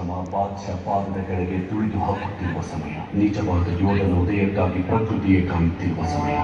ಶ್ರಮ ಬಾದ್ಶಾ ಪಾದದ ಕೆಳಗೆ ತುಳಿದು ಹಾಕುತ್ತಿರುವ ಸಮಯ. ನಿಜವಾದ ಯೋಧನ ಉದಯಕ್ಕಾಗಿ ಪ್ರಕೃತಿಯೇ ಕಾಯುತ್ತಿರುವ ಸಮಯ.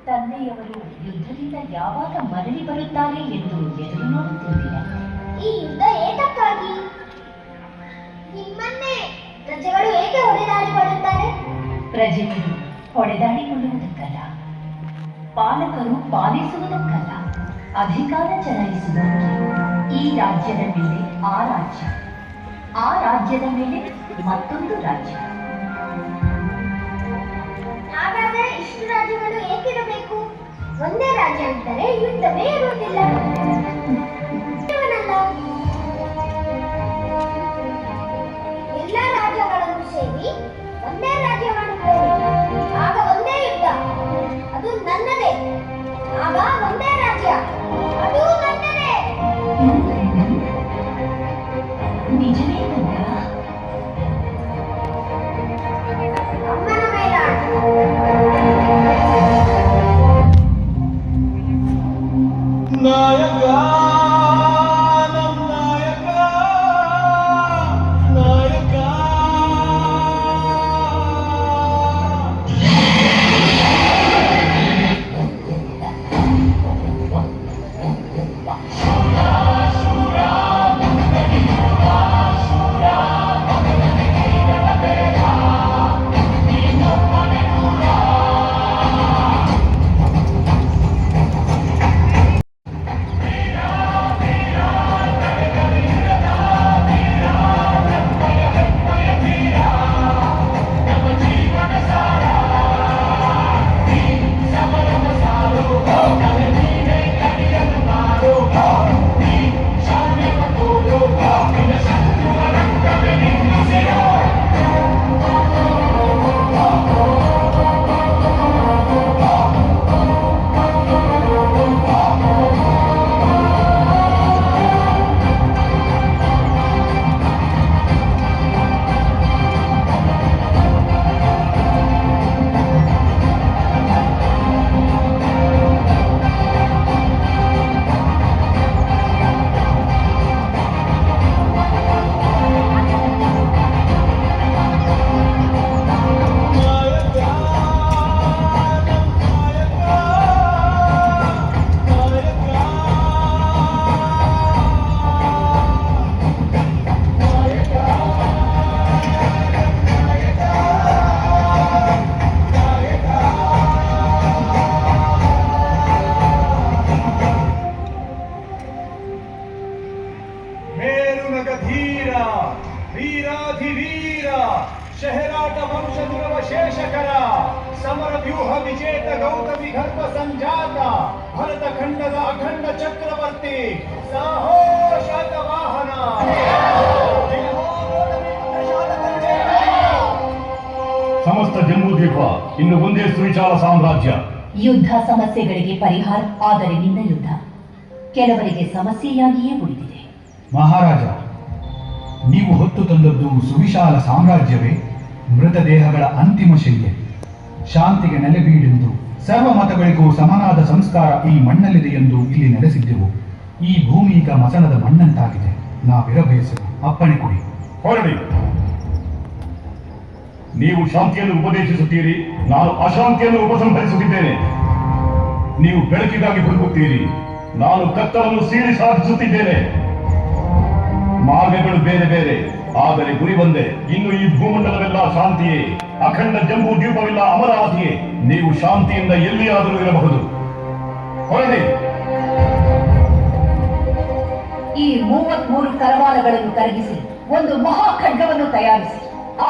ತಂದೆಯವರು ಯುದ್ಧದಿಂದ ಯಾವಾಗ ಮರಳಿ ಬರುತ್ತಾರೆ ಎಂದು ಎದುರು ನೋಡುತ್ತಿರಲಿಲ್ಲ. ಈ ಯುದ್ಧ ಏತಕ್ಕಾಗಿ? ನಿಮ್ಮನ್ನೇ ಪ್ರಜೆಗಳು ಏಕೆ ಹೊಡೆದಾಡಿಕೊಳ್ಳುತ್ತಾರೆ? ಪ್ರಜೆಗಳು ಹೊಡೆದಾಡಿಕೊಳ್ಳುವುದಕ್ಕಲ್ಲ, ಪಾಲಕರು ಪಾಲಿಸುವುದಕ್ಕಲ್ಲ, ಅಧಿಕಾರ ಚಲಾಯಿಸುವುದಕ್ಕೆ. ಈ ರಾಜ್ಯದ ಮೇಲೆ ಆ ರಾಜ್ಯ, ಆ ರಾಜ್ಯದ ಮೇಲೆ ಮತ್ತೊಂದು ರಾಜ್ಯ. ಹಾಗಾದರೆ ಇಷ್ಟು ರಾಜ್ಯಗಳು ಏಕಿರಬೇಕು? ಒಂದೇ ರಾಜ್ಯ ಅಂತಾರೆ ಯುದ್ಧವೇ ಇರುವುದಿಲ್ಲ. ಎಲ್ಲ ರಾಜ್ಯಗಳನ್ನು ಸೇರಿ ಒಂದೇ ರಾಜ್ಯ ಮಾಡುತ್ತೇವೆ. ಆಗ ಒಂದೇ ಯುದ್ಧ, ಅದು ನನ್ನದೇ. ಆಗ ಒಂದೇ ರಾಜ್ಯ, ಅದು ನನ್ನದೇ. ನಿಜವೇ ಅಮ್ಮನ ಮೇಲಾಣ. ನಾಯಕ ನಮ್ ನಾಯಕ ನಾಯಕ ವೀರಾಧಿವೀರ ಶಹರಾಟ ವಂಶದುರವ ಶೇಷಕರ ಸಮರ ವ್ಯೂಹ ವಿಜೇತ ಗೌತಮಿ ಗರ್ಭ ಸಂಜಾತ ಭರತ ಖಂಡದ ಅಖಂಡ ಚಕ್ರವರ್ತಿ ಸಾಹೋ ಶಾತವಾಹನ. ಸಮಸ್ತ ಜಂಬೂದ್ವೀಪ ಇನ್ನು ಒಂದೇ ಸುವಿಶಾಲ ಸಾಮ್ರಾಜ್ಯ. ಯುದ್ಧ ಸಮಸ್ಯೆಗಳಿಗೆ ಪರಿಹಾರ, ಆದರೆ ನಿನ್ನ ಯುದ್ಧ ಕೆಲವರಿಗೆ ಸಮಸ್ಯೆಯಾಗಿಯೇ ಉಳಿದಿದೆ. ಮಹಾರಾಜ, ನೀವು ಹೊತ್ತು ತಂದದ್ದು ಸುವಿಶಾಲ ಸಾಮ್ರಾಜ್ಯವೇ? ಮೃತದೇಹಗಳ ಅಂತಿಮ ಶಯ್ಯೆ, ಶಾಂತಿಗೆ ನೆಲೆಬೀಡೆಂದು ಸರ್ವ ಮತಗಳಿಗೂ ಸಮನಾದ ಸಂಸ್ಕಾರ ಈ ಮಣ್ಣಲ್ಲಿದೆ ಎಂದು ಇಲ್ಲಿ ನೆಲೆಸಿದ್ದೆವು. ಈ ಭೂಮಿ ಈಗ ಮಸಣದ ಮಣ್ಣಂತಾಗಿದೆ. ನಾವಿರಬಯಸಲು ಅಪ್ಪಣೆ ಕೊಡಿ. ಹೊರಡಿ. ನೀವು ಶಾಂತಿಯನ್ನು ಉಪದೇಶಿಸುತ್ತೀರಿ, ನಾನು ಅಶಾಂತಿಯನ್ನು ಉಪಸಂಹರಿಸುತ್ತಿದ್ದೇನೆ. ನೀವು ಬೆಳಕಿಗಾಗಿ ಹುಡುಕುತ್ತೀರಿ, ನಾನು ಕತ್ತಲನ್ನು ಸೀಳಿ ಸಾಧಿಸುತ್ತಿದ್ದೇನೆ. ಮಾರ್ಗಗಳು ಬೇರೆ ಬೇರೆ, ಆದರೆ ಗುರಿ ಒಂದೇ. ಇನ್ನು ಈ ಭೂಮಂಡಲವೆಲ್ಲ ಶಾಂತಿಯೇ, ಅಖಂಡ ಜಂಬೂ ದ್ವೀಪವಿಲ್ಲ ಅಮರಾವತಿಯೇ. ನೀವು ಶಾಂತಿಯಿಂದ ಎಲ್ಲಿಯಾದರೂ ಇರಬಹುದು. ಹೊರಡಿ. ಈ 33 ಕರವಾಲಗಳನ್ನು ಕರಗಿಸಿ ಒಂದು ಮಹಾ ಖಡ್ಗವನ್ನು ತಯಾರಿಸಿ,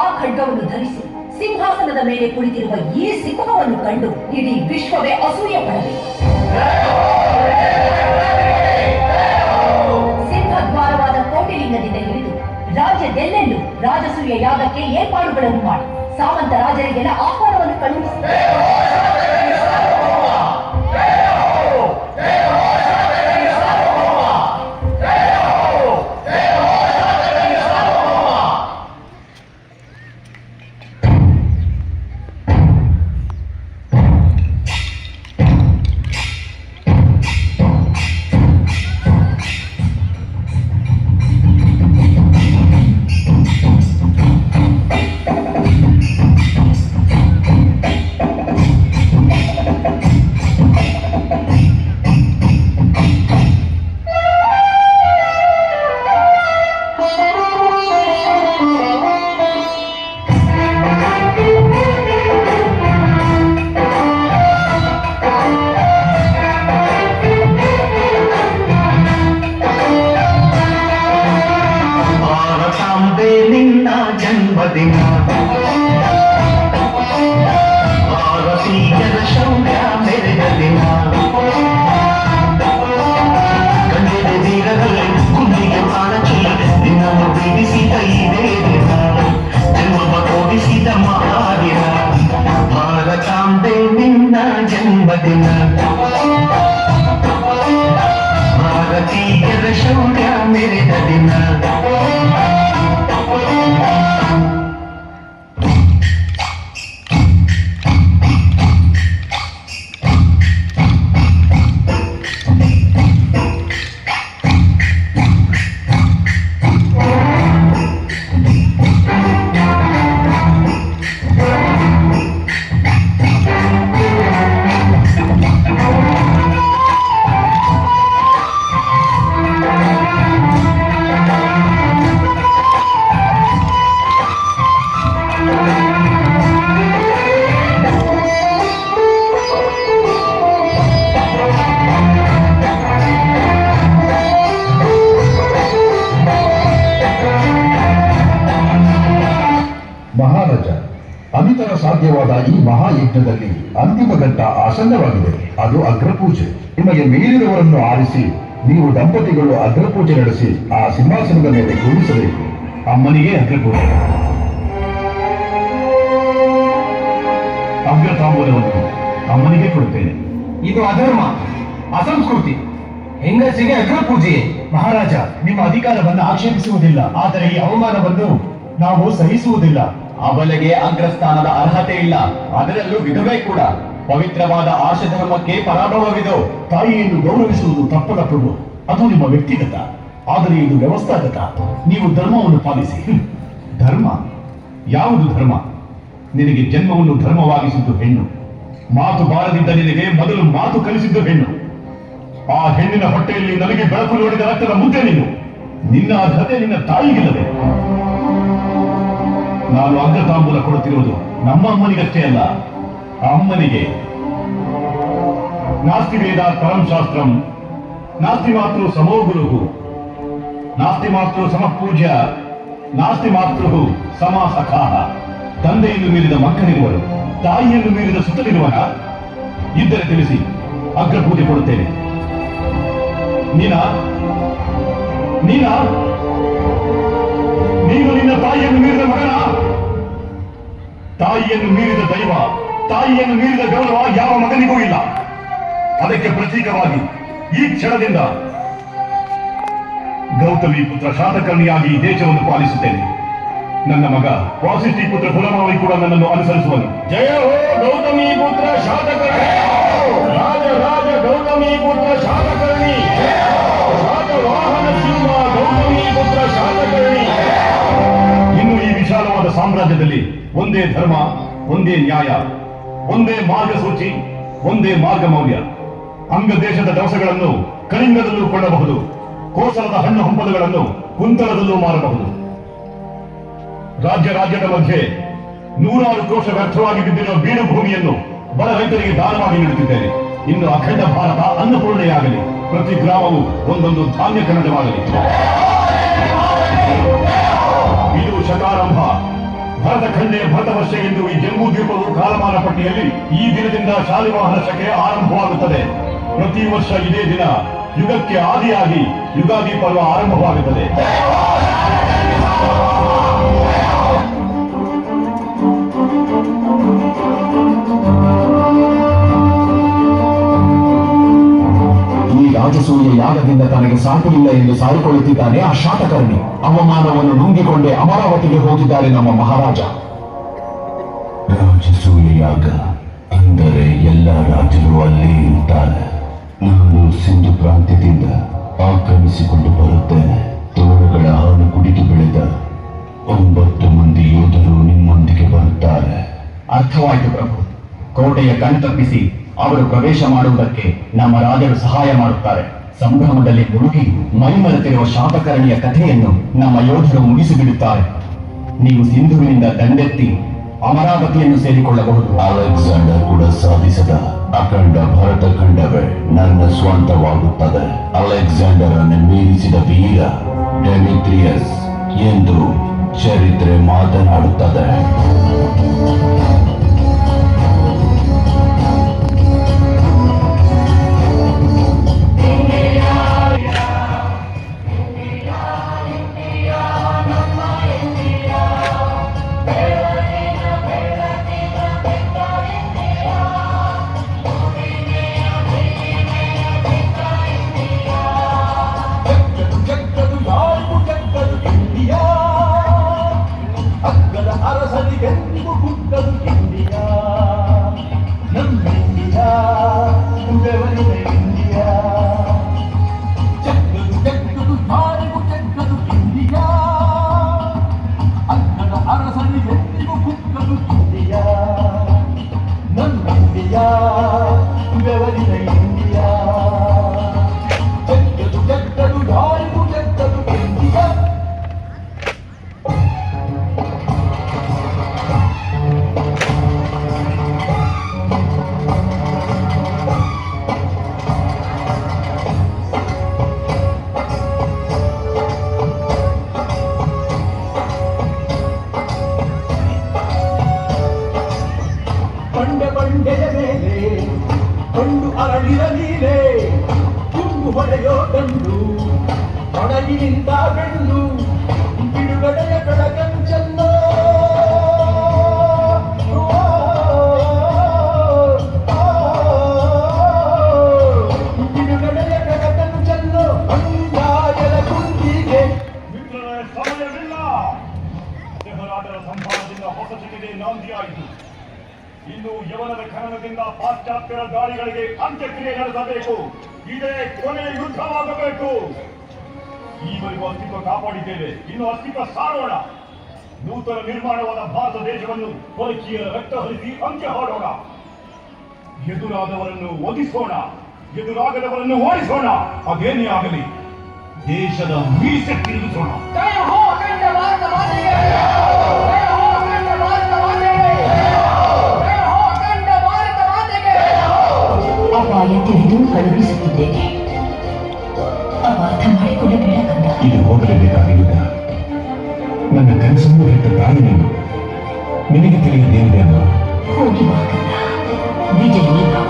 ಆ ಖಡ್ಗವನ್ನು ಧರಿಸಿ ಸಿಂಹಾಸನದ ಮೇಲೆ ಕುಳಿತಿರುವ ಈ ಸಿಂಹವನ್ನು ಕಂಡು ಇಡೀ ವಿಶ್ವವೇ ಅಸೂಯೆ ಪಡಬೇಕು. ಸಿಂಹದ್ವಾರವಾದ ಕೋಟೆಲಿಂಗದಿಂದ ಹಿಡಿದು ರಾಜ್ಯದೆಲ್ಲೆಲ್ಲೂ ರಾಜಸೂಯ ಯಾಗಕ್ಕೆ ಏರ್ಪಾಡುಗಳನ್ನು ಮಾಡಿ ಸಾಮಂತ ರಾಜರಿಗೆಲ್ಲ ಆಹ್ವಾನವನ್ನು ಕಳುಹಿಸಿ ಈ ಮಹಾಯಜ್ಞದಲ್ಲಿ ಅಂತಿಮ ಘಟ್ಟ ಆಸನ್ನವಾಗಿದೆ. ಅದು ಅಗ್ರಪೂಜೆ. ನಿಮಗೆ ಮೀರಿದವರನ್ನು ಆರಿಸಿ ನೀವು ದಂಪತಿಗಳು ಅಗ್ರಪೂಜೆ ನಡೆಸಿ ಆ ಸಿಂಹಾಸನದ ಮೇಲೆ ಕೂರಿಸಬೇಕು. ಅಮ್ಮನಿಗೆ ಅಗ್ರಪೂಜೆ. ಅಗ್ರತಾಂಬೂಲವನ್ನು ಅಮ್ಮನಿಗೆ ಕೊಡುತ್ತೇನೆ. ಇದು ಅಧರ್ಮ, ಅಸಂಸ್ಕೃತಿ. ಹೆಂಗಸಿಗೆ ಅಗ್ರ ಪೂಜೆ. ಮಹಾರಾಜ, ನಿಮ್ಮ ಅಧಿಕಾರವನ್ನು ಆಕ್ಷೇಪಿಸುವುದಿಲ್ಲ, ಆದರೆ ಈ ಅವಮಾನವನ್ನು ನಾವು ಸಹಿಸುವುದಿಲ್ಲ. ಅಬಲೆಗೆ ಅಗ್ರಸ್ಥಾನದ ಅರ್ಹತೆ ಇಲ್ಲ, ಅದರಲ್ಲೂ ವಿಧವೇ ಕೂಡ. ಪವಿತ್ರವಾದ ಆರ್ಷಧರ್ಮಕ್ಕೆ ಪರಾಭವವಿದು. ತಾಯಿಯನ್ನು ಗೌರವಿಸುವುದು ತಪ್ಪದ ಪ್ರಭು, ಅದು ನಿಮ್ಮ ವ್ಯಕ್ತಿಗತ. ಆದರೆ ಇದು ವ್ಯವಸ್ಥಾಗತ. ನೀವು ಧರ್ಮವನ್ನು ಪಾಲಿಸಿ. ಧರ್ಮ? ಯಾವುದು ಧರ್ಮ? ನಿನಗೆ ಜನ್ಮವನ್ನು ಧರ್ಮವಾಗಿಸಿದ್ದು ಹೆಣ್ಣು. ಮಾತು ಬಾರದಿದ್ದ ನಿನಗೆ ಮೊದಲು ಮಾತು ಕಲಿಸಿದ್ದು ಹೆಣ್ಣು. ಆ ಹೆಣ್ಣಿನ ಹೊಟ್ಟೆಯಲ್ಲಿ ನನಗೆ ಬೆಳಕು ನೋಡಿದ ರಕ್ತದ ಮುದ್ದೆ ನೀನು. ನಿನ್ನ ಅರ್ಹತೆ ನಿನ್ನ ತಾಯಿಗಿಲ್ಲದೆ. ನಾನು ಅಗ್ರತಾಂಬೂಲ ಕೊಡುತ್ತಿರುವುದು ನಮ್ಮ ಅಮ್ಮನಿಗಷ್ಟೇ ಅಲ್ಲ, ಅಮ್ಮನಿಗೆ. ನಾಸ್ತಿ ವೇದ ಪರಂ ಶಾಸ್ತ್ರಂ, ನಾಸ್ತಿ ಮಾತೃ ಸಮೋ ಗುರುಹು, ನಾಸ್ತಿ ಮಾತೃ ಸಮಪೂಜ್ಯ, ನಾಸ್ತಿ ಮಾತೃ ಸಮ ಸಖಾಹ. ತಂದೆಯನ್ನು ಮೀರಿದ ಮಕ್ಕಳಿರುವರು, ತಾಯಿಯನ್ನು ಮೀರಿದ ಸುತ್ತಲಿರುವನ? ಇದ್ದರೆ ತಿಳಿಸಿ, ಅಗ್ರಪೂಜೆ ಕೊಡುತ್ತೇನೆ. ನೀನು ನಿನ್ನ ತಾಯಿಯನ್ನು ಮೀರಿದ ಮಗನ? ತಾಯಿಯನ್ನು ಮೀರಿದ ದೈವ, ತಾಯಿಯನ್ನು ಮೀರಿದ ಗೌರವ ಯಾವ ಮಗನಿಗೂ ಇಲ್ಲ. ಅದಕ್ಕೆ ಪ್ರತೀಕವಾಗಿ ಈ ಕ್ಷಣದಿಂದ ಗೌತಮಿ ಪುತ್ರ ಶಾತಕರ್ಣಿಯಾಗಿ ಈ ದೇಶವನ್ನು ಪಾಲಿಸುತ್ತೇನೆ. ನನ್ನ ಮಗ ವಾಸಿಷ್ಠಿ ಪುತ್ರ ಪುಲಮಾವಿ ಕೂಡ ನನ್ನನ್ನು ಅನುಸರಿಸುವನು. ಜಯ ಹೋ ಗೌತಮಿ ಪುತ್ರ ಶಾತಕರ್ಣಿ, ರಾಜ ರಾಜ ಗೌತಮಿ ಪುತ್ರ ಶಾತಕರ್ಣಿ, ಶಾತವಾಹನ ಸಿಂಹ ಗೌತಮಿ ಪುತ್ರ ಶಾತಕರ್ಣಿ. ಇನ್ನು ಈ ವಿಶಾಲವಾದ ಸಾಮ್ರಾಜ್ಯದಲ್ಲಿ ಒಂದೇ ಧರ್ಮ, ಒಂದೇ ನ್ಯಾಯ, ಒಂದೇ ಮಾರ್ಗಸೂಚಿ, ಒಂದೇ ಮಾರ್ಗ ಮೌಲ್ಯ. ಅಂಗ ದೇಶದ ದವಸಗಳನ್ನು ಕಳಿಂಗದಲ್ಲೂ ಕೊಳ್ಳಬಹುದು, ಕೋಸಲದ ಹಣ್ಣು ಹಂಪಲುಗಳನ್ನು ಕುಂತಳದಲ್ಲೂ ಮಾರಬಹುದು. ರಾಜ್ಯದ ಮಧ್ಯೆ 100 ಕೋಶ ವ್ಯರ್ಥವಾಗಿ ಬಿದ್ದಿರುವ ಬೀಡು ಭೂಮಿಯನ್ನು ಬಡ ರೈತರಿಗೆ ದಾನವಾಗಿ ನೀಡುತ್ತಿದ್ದೇನೆ. ಇನ್ನು ಅಖಂಡ ಭಾರತ ಅನ್ನಪೂರ್ಣೆಯಾಗಲಿ, ಪ್ರತಿ ಗ್ರಾಮವು ಒಂದೊಂದು ಧಾನ್ಯ ಕಣಜವಾಗಲಿ. ಇದು ಶಕಾರಂಭ. ಭರತ ಖಂಡೆ ಭರತವರ್ಷ ಎಂದು ಈ ಜಂಬೂ ದ್ವೀಪವು ಕಾಲಮಾನ ಪಟ್ಟಿಯಲ್ಲಿ ಈ ದಿನದಿಂದ ಶಾಲಿವಾಹನ ಶಕೆ ಆರಂಭವಾಗುತ್ತದೆ. ಪ್ರತಿ ವರ್ಷ ಇದೇ ದಿನ ಯುಗಕ್ಕೆ ಆದಿಯಾಗಿ ಯುಗಾದಿ ಪರ್ವ ಆರಂಭವಾಗುತ್ತದೆ. ಈ ರಾಜಸೂಯ ಯಾಗದಿಂದ ತನಗೆ ಸಾಟಿಲ್ಲ ಎಂದು ಸಾರಿಕೊಳ್ಳುತ್ತಿದ್ದಾನೆ ಆ ಶಾತಕರ್ಣಿ. ಅವಮಾನವನ್ನು ನುಂಗಿಕೊಂಡೇ ಅಮರಾವತಿಗೆ ಹೋಗಿದ್ದಾರೆ ನಮ್ಮ ಮಹಾರಾಜ. ರಾಜಸೂಯ ಯಾಗ ಅಂದರೆ ಎಲ್ಲ ರಾಜರು ಅಲ್ಲೇ ಇರುತ್ತಾರೆ. ನಾನು ಸಿಂಧು ಪ್ರಾಂತ್ಯದಿಂದ ಆಕ್ರಮಿಸಿಕೊಂಡು ಬರುತ್ತೇನೆ. ತೋಳಗಳ ಹಾಲು ಕುಡಿದು ಬೆಳೆದ 9 ಮಂದಿ ಯೋಧರು ನಿಮ್ಮೊಂದಿಗೆ ಬರುತ್ತಾರೆ. ಅರ್ಥವಾಯಿತು ಪ್ರಭು. ಕೋಟೆಯ ಕಣ್ತಪ್ಪಿಸಿ ಅವರು ಪ್ರವೇಶ ಮಾಡುವುದಕ್ಕೆ ನಮ್ಮ ರಾಜರು ಸಹಾಯ ಮಾಡುತ್ತಾರೆ. ಸಂಭ್ರಮದಲ್ಲಿ ಮುಳುಗಿ ಮೈಮರೆತಿರುವ ಶಾತಕರ್ಣಿಯ ಕಥೆಯನ್ನು ನಮ್ಮ ಯೋಧರು ಮುಗಿಸಿಬಿಡುತ್ತಾರೆ. ನೀವು ಸಿಂಧುವಿನಿಂದ ದಂಡೆತ್ತಿ ಅಮರಾವತಿಯನ್ನು ಸೇರಿಕೊಳ್ಳಬಹುದು. ಅಲೆಕ್ಸಾಂಡರ್ ಕೂಡ ಸಾಧಿಸದ ಅಖಂಡ ಭರತ ಖಂಡವೇ ನನ್ನ ಸ್ವಂತವಾಗುತ್ತದೆ. ಅಲೆಕ್ಸಾಂಡರ್ ಅನ್ನು ಮೀರಿಸಿದ ವೀರ ಡೆಮಿಟ್ರಿಯಸ್ ಎಂದು ಚರಿತ್ರೆ ಮಾತನಾಡುತ್ತದೆ. ಅಗ್ಗದ ಅರಸನಿಗೆಂದು ಹುಟ್ಟದು ಕೊಂಡು ಅರಳಿದ ನೀನೆ ಕುಂದು ಹೊಡೆಯೋ ಗಂಡು ತೊಡಗಿ ನಿಂತ ಬೆಳ್ಳು ಬಿಡುಗಡೆಯ ಬೆಳಕಂಚಲ್ಲೋ ಬಿಡುಗಡೆಯ ಬೆಳಕಂಚಲ್ಲೋ ಅಂಗಾಯದ ಕುಂದಿಗೆ ಮಿತ್ರರೇ, ಸಮಯವಿಲ್ಲ. ದೇಹರಾಜರ ಸಂಹಾರದಿಂದ ಹೊಸ ಜಗತ್ತಿಗೆ ನಾಂದಿಯಾಯಿತು. ಇನ್ನು ಯವನದ ಖನನದಿಂದ ಪಾಶ್ಚಾತ್ಯರ ದಾಳಿಗಳಿಗೆ ಅಂತ್ಯಕ್ರಿಯೆ ನಡೆಸಬೇಕು. ಇದೇ ಕೊನೆ ಯುದ್ಧವಾಗಬೇಕು. ಈವರೆಗೂ ಅಸ್ತಿತ್ವ ಕಾಪಾಡಿದ್ದೇವೆ, ಇನ್ನು ಅಸ್ತಿತ್ವ ಸಾರೋಣ. ನೂತನ ನಿರ್ಮಾಣವಾದ ಭಾರತ ದೇಶವನ್ನು ಪೊರಕಿಯ ರಕ್ತ ಹರಿಸಿ ಅಂತ್ಯ ಹಾಡೋಣ. ಎದುರಾದವರನ್ನು ಒದಿಸೋಣ, ಎದುರಾಗದವರನ್ನು ಓಡಿಸೋಣ. ಅದೇನೇ ಆಗಲಿ, ದೇಶದ ಮೀಸೆ ತಿರುಗಿಸೋಣ. ಅಪಾಯ ತಿಳಿದು ಕಳುಹಿಸುತ್ತಿದ್ದೇನೆ. ಅಪಾರ್ಥ ಮಾಡಿಕೊಳ್ಳಬೇಡ ಕಂದ. ಇದು ಹೋಗಲೇಬೇಕಾದ ಯುದ್ಧ. ನನ್ನ ಕನಸನ್ನು ಹೆತ್ತ ತಾಯಿ ನೀನು. ನಿನಗೆ ತಿಳಿಯದೇನಿದೆ ಅಮ್ಮ. ಹೋಗಿ ಬಾ ಕಂದ. ವಿಜಯೀ ಭವ.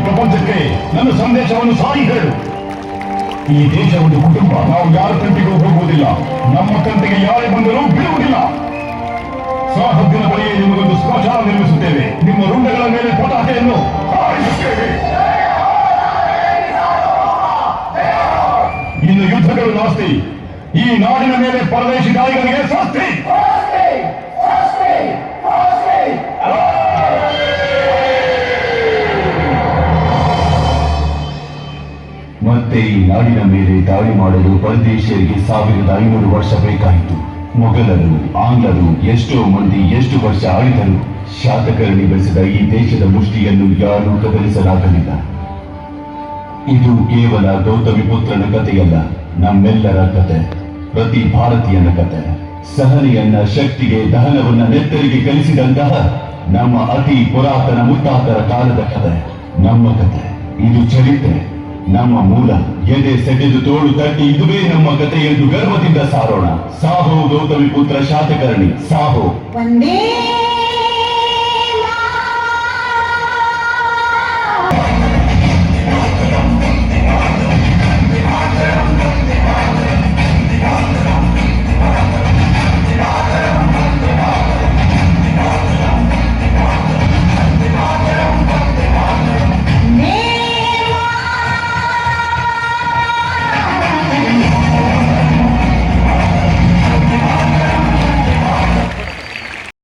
ಪ್ರಪಂಚಕ್ಕೆ ನನ್ನ ಸಂದೇಶವನ್ನು ಸಾರಿ ಹೇಳು. ಈ ದೇಶ ಒಂದು ಕುಟುಂಬ. ನಾವು ಯಾರ ತಂಟೆಗೂ ಹೋಗುವುದಿಲ್ಲ. ನಮ್ಮ ತಂಟೆಗೆ ಯಾರೇ ಬಂದರೂ ಬಿಡುವುದಿಲ್ಲ. ಸಹದ್ದಿನ ಬಳಿಯೇ ನಿಮಗೊಂದು ಸ್ಮಶಾನ ನಿರ್ಮಿಸುತ್ತೇವೆ. ನಿಮ್ಮ ರುಂಡಗಳ ಮೇಲೆ ಪತಾಕೆಯನ್ನು ಹಾರಿಸುತ್ತೇವೆ. ಇನ್ನು ಯುದ್ಧಗಳು ನಾಸ್ತಿ. ಈ ನಾಡಿನ ಮೇಲೆ ಪರದೇಶಿ ನಾಯಿಗಳಿಗೆ ಶಾಸ್ತಿ. ಮತ್ತೆ ಈ ನಾಡಿನ ಮೇಲೆ ದಾಳಿ ಮಾಡಲು ಪರದೇಶಿಯರಿಗೆ 1500 ವರ್ಷ ಬೇಕಾಯಿತು. ಮೊಘಲರು, ಆಂಗ್ಲರು ಎಷ್ಟೋ ಮಂದಿ ಎಷ್ಟು ವರ್ಷ ಆಳಿದರು. ಶಾತಕರ್ಣಿ ಬೆಳೆಸಿದ ಈ ದೇಶದ ಮುಷ್ಟಿಯನ್ನು ಯಾರೂ ಕದಲಿಸಲಾಗಲಿಲ್ಲ. ಇದು ಕೇವಲ ಗೌತಮಿ ಪುತ್ರನ ಕಥೆಯಲ್ಲ, ನಮ್ಮೆಲ್ಲರ ಕತೆ, ಪ್ರತಿ ಭಾರತೀಯನ ಕತೆ. ಸಹನೆಯನ್ನ ಶಕ್ತಿಗೆ, ದಹನವನ್ನ ನೆತ್ತರಿಗೆ ಕಲಿಸಿದಂತಹ ನಮ್ಮ ಅತಿ ಪುರಾತನ ಮುತ್ತಾತರ ಕಾಲದ ಕತೆ, ನಮ್ಮ ಕತೆ. ಇದು ಚರಿತ್ರೆ, ನಮ್ಮ ಮೂಲ. ಎದೆ ಸೆಟೆದು ತೋಳು ತಟ್ಟಿ ಇದುವೇ ನಮ್ಮ ಕತೆ ಎಂದು ಗರ್ವದಿಂದ ಸಾರೋಣ. ಸಾಹೋ ಗೌತಮಿ ಪುತ್ರ ಶಾತಕರ್ಣಿ, ಸಾಹೋ. ಒಂದೇ